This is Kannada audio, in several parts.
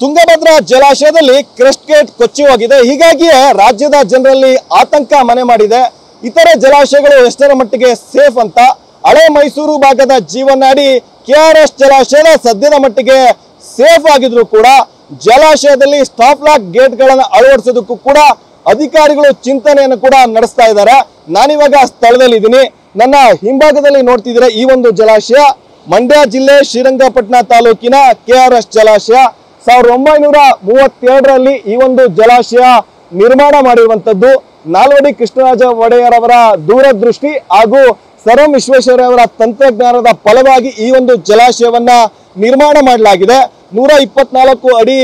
ತುಂಗಭದ್ರಾ ಜಲಾಶಯದಲ್ಲಿ ಕ್ರೆಸ್ಟ್ ಗೇಟ್ ಕೊಚ್ಚಿ ಹೋಗಿದೆ. ಹೀಗಾಗಿಯೇ ರಾಜ್ಯದ ಜನರಲ್ಲಿ ಆತಂಕ ಮನೆ ಮಾಡಿದೆ. ಇತರೆ ಜಲಾಶಯಗಳು ಎಷ್ಟರ ಮಟ್ಟಿಗೆ ಸೇಫ್ ಅಂತ ಹಳೆ ಮೈಸೂರು ಭಾಗದ ಜೀವನಾಡಿ ಕೆಆರ್ಎಸ್ ಜಲಾಶಯ ಸದ್ಯದ ಮಟ್ಟಿಗೆ ಸೇಫ್ ಆಗಿದ್ರು ಕೂಡ ಜಲಾಶಯದಲ್ಲಿ ಸ್ಟಾಪ್ ಲಾಕ್ ಗೇಟ್ಗಳನ್ನು ಅಳವಡಿಸೋದಕ್ಕೂ ಕೂಡ ಅಧಿಕಾರಿಗಳು ಚಿಂತನೆಯನ್ನು ಕೂಡ ನಡೆಸ್ತಾ ಇದ್ದಾರೆ. ನಾನಿವಾಗ ಸ್ಥಳದಲ್ಲಿ ಇದ್ದೀನಿ. ನನ್ನ ಹಿಂಭಾಗದಲ್ಲಿ ನೋಡ್ತಿದ್ರೆ ಈ ಒಂದು ಜಲಾಶಯ ಮಂಡ್ಯ ಜಿಲ್ಲೆ ಶ್ರೀರಂಗಪಟ್ಟಣ ತಾಲೂಕಿನ ಕೆಆರ್ಎಸ್ ಜಲಾಶಯ 1932ರಲ್ಲಿ ಈ ಒಂದು ಜಲಾಶಯ ನಿರ್ಮಾಣ ಮಾಡಿರುವಂತದ್ದು. ನಾಲ್ವಡಿ ಕೃಷ್ಣರಾಜ ಒಡೆಯರ್ ಅವರ ದೂರದೃಷ್ಟಿ ಹಾಗೂ ಸರ್ ಎಂ ವಿಶ್ವೇಶ್ವರಯ್ಯ ಅವರ ತಂತ್ರಜ್ಞಾನದ ಫಲವಾಗಿ ಈ ಒಂದು ಜಲಾಶಯವನ್ನ ನಿರ್ಮಾಣ ಮಾಡಲಾಗಿದೆ. 124 ಅಡಿ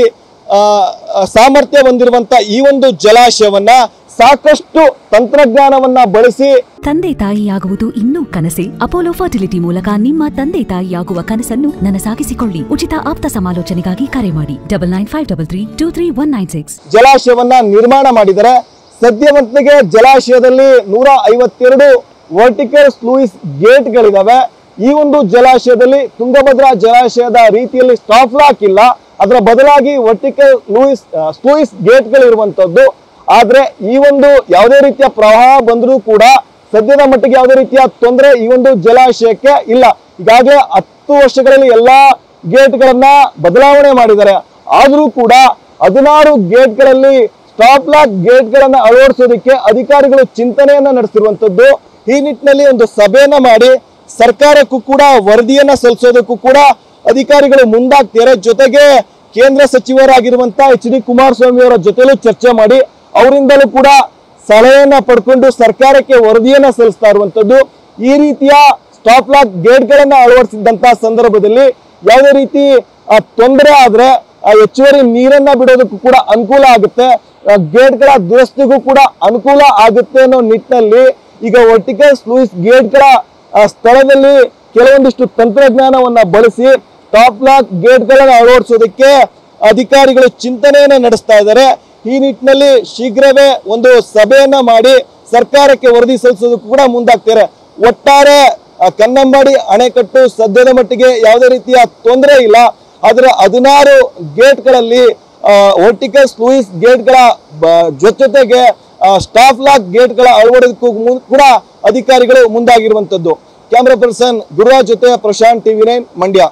ಸಾಮರ್ಥ್ಯ ಹೊಂದಿರುವಂತ ಈ ಒಂದು ಜಲಾಶಯವನ್ನ ಸಾಕಷ್ಟು ತಂತ್ರಜ್ಞಾನವನ್ನ ಬಳಸಿ ತಂದೆ ತಾಯಿಯಾಗುವುದು ಇನ್ನೂ ಕನಸೆ. ಅಪೋಲೋ ಫರ್ಟಿಲಿಟಿ ಮೂಲಕ ನಿಮ್ಮ ತಂದೆ ತಾಯಿಯಾಗುವ ಕನಸನ್ನು ನನಸಾಗಿಸಿಕೊಳ್ಳಿ. ಉಚಿತ ಆಪ್ತ ಸಮಾಲೋಚನೆಗಾಗಿ ಕರೆ ಮಾಡಿ 9953323196. ಜಲಾಶಯವನ್ನ ನಿರ್ಮಾಣ ಮಾಡಿದರೆ ಸದ್ಯವಂತಿಗೆ ಜಲಾಶಯದಲ್ಲಿ 152 ವರ್ಟಿಕಲ್ ಸ್ಲೂಯಿಸ್ ಗೇಟ್ಗಳಿದಾವೆ. ಈ ಒಂದು ಜಲಾಶಯದಲ್ಲಿ ತುಂಗಭದ್ರಾ ಜಲಾಶಯದ ರೀತಿಯಲ್ಲಿ ಸ್ಟಾಪ್ ಲಾಕ್ ಇಲ್ಲ, ಅದರ ಬದಲಾಗಿ ವರ್ಟಿಕಲ್ ಸ್ಲೂಯಿಸ್ ಗೇಟ್ಗಳಿರುವಂತದ್ದು. ಆದ್ರೆ ಈ ಒಂದು ಯಾವುದೇ ರೀತಿಯ ಪ್ರವಾಹ ಬಂದರೂ ಕೂಡ ಸದ್ಯದ ಮಟ್ಟಿಗೆ ಯಾವುದೇ ರೀತಿಯ ತೊಂದರೆ ಈ ಒಂದು ಜಲಾಶಯಕ್ಕೆ ಇಲ್ಲ. ಈಗಾಗಲೇ 10 ವರ್ಷಗಳಲ್ಲಿ ಎಲ್ಲಾ ಗೇಟ್ಗಳನ್ನ ಬದಲಾವಣೆ ಮಾಡಿದ್ದಾರೆ. ಆದರೂ ಕೂಡ 16 ಗೇಟ್ಗಳಲ್ಲಿ ಸ್ಟಾಪ್ ಲಾಕ್ ಗೇಟ್ಗಳನ್ನ ಅಳವಡಿಸೋದಕ್ಕೆ ಅಧಿಕಾರಿಗಳು ಚಿಂತನೆಯನ್ನ ನಡೆಸಿರುವಂತದ್ದು. ಈ ನಿಟ್ಟಿನಲ್ಲಿ ಒಂದು ಸಭೆಯನ್ನ ಮಾಡಿ ಸರ್ಕಾರಕ್ಕೂ ಕೂಡ ವರದಿಯನ್ನ ಸಲ್ಲಿಸೋದಕ್ಕೂ ಕೂಡ ಅಧಿಕಾರಿಗಳು ಮುಂದಾಗ್ತಾರೆ. ಜೊತೆಗೆ ಕೇಂದ್ರ ಸಚಿವರಾಗಿರುವಂತ HD ಕುಮಾರಸ್ವಾಮಿ ಅವರ ಜೊತೆಲೂ ಚರ್ಚೆ ಮಾಡಿ ಅವರಿಂದಲೂ ಕೂಡ ಸಲಹೆಯನ್ನ ಪಡ್ಕೊಂಡು ಸರ್ಕಾರಕ್ಕೆ ವರದಿಯನ್ನ ಸಲ್ಲಿಸ್ತಾ ಇರುವಂತದ್ದು. ಈ ರೀತಿಯ ಸ್ಟಾಪ್ ಲಾಕ್ ಗೇಟ್ಗಳನ್ನ ಅಳವಡಿಸಿದಂತ ಸಂದರ್ಭದಲ್ಲಿ ಯಾವುದೇ ರೀತಿ ತೊಂದರೆ ಆದ್ರೆ ಹೆಚ್ಚುವರಿ ನೀರನ್ನ ಬಿಡೋದಕ್ಕೂ ಕೂಡ ಅನುಕೂಲ ಆಗುತ್ತೆ, ಗೇಟ್ಗಳ ದುರಸ್ತಿಗೂ ಕೂಡ ಅನುಕೂಲ ಆಗುತ್ತೆ ಅನ್ನೋ ನಿಟ್ಟಿನಲ್ಲಿ ಈಗ ವರ್ಟಿಕಲ್ ಸ್ಲೂಯಿಸ್ ಗೇಟ್ಗಳ ಸ್ಥಳದಲ್ಲಿ ಕೆಲವೊಂದಿಷ್ಟು ತಂತ್ರಜ್ಞಾನವನ್ನ ಬಳಸಿ ಸ್ಟಾಪ್ ಲಾಕ್ ಗೇಟ್ಗಳನ್ನು ಅಳವಡಿಸೋದಕ್ಕೆ ಅಧಿಕಾರಿಗಳು ಚಿಂತನೆಯನ್ನ ನಡೆಸ್ತಾ ಇದ್ದಾರೆ. ಈ ನಿಟ್ಟಿನಲ್ಲಿ ಶೀಘ್ರವೇ ಒಂದು ಸಭೆಯನ್ನ ಮಾಡಿ ಸರ್ಕಾರಕ್ಕೆ ವರದಿ ಸಲ್ಲಿಸೋದಕ್ಕೂ ಕೂಡ ಮುಂದಾಗ್ತಾರೆ. ಒಟ್ಟಾರೆ ಕನ್ನಂಬಾಡಿ ಅಣೆಕಟ್ಟು ಸದ್ಯದ ಮಟ್ಟಿಗೆ ಯಾವುದೇ ರೀತಿಯ ತೊಂದರೆ ಇಲ್ಲ. ಆದ್ರೆ 16 ಗೇಟ್ಗಳಲ್ಲಿ ವರ್ಟಿಕಲ್ ಸ್ಲೂಯಿಸ್ ಗೇಟ್ಗಳ ಜೊತೆಗೆ ಸ್ಟಾಪ್ ಲಾಕ್ ಗೇಟ್ಗಳ ಅಳವಡಿಕೆಗೂ ಕೂಡ ಅಧಿಕಾರಿಗಳು ಮುಂದಾಗಿರುವಂತದ್ದು. ಕ್ಯಾಮರಾ ಪರ್ಸನ್ ಗುರುರಾಜ್ ಜೊತೆ ಪ್ರಶಾಂತ್, TV9 ಮಂಡ್ಯ.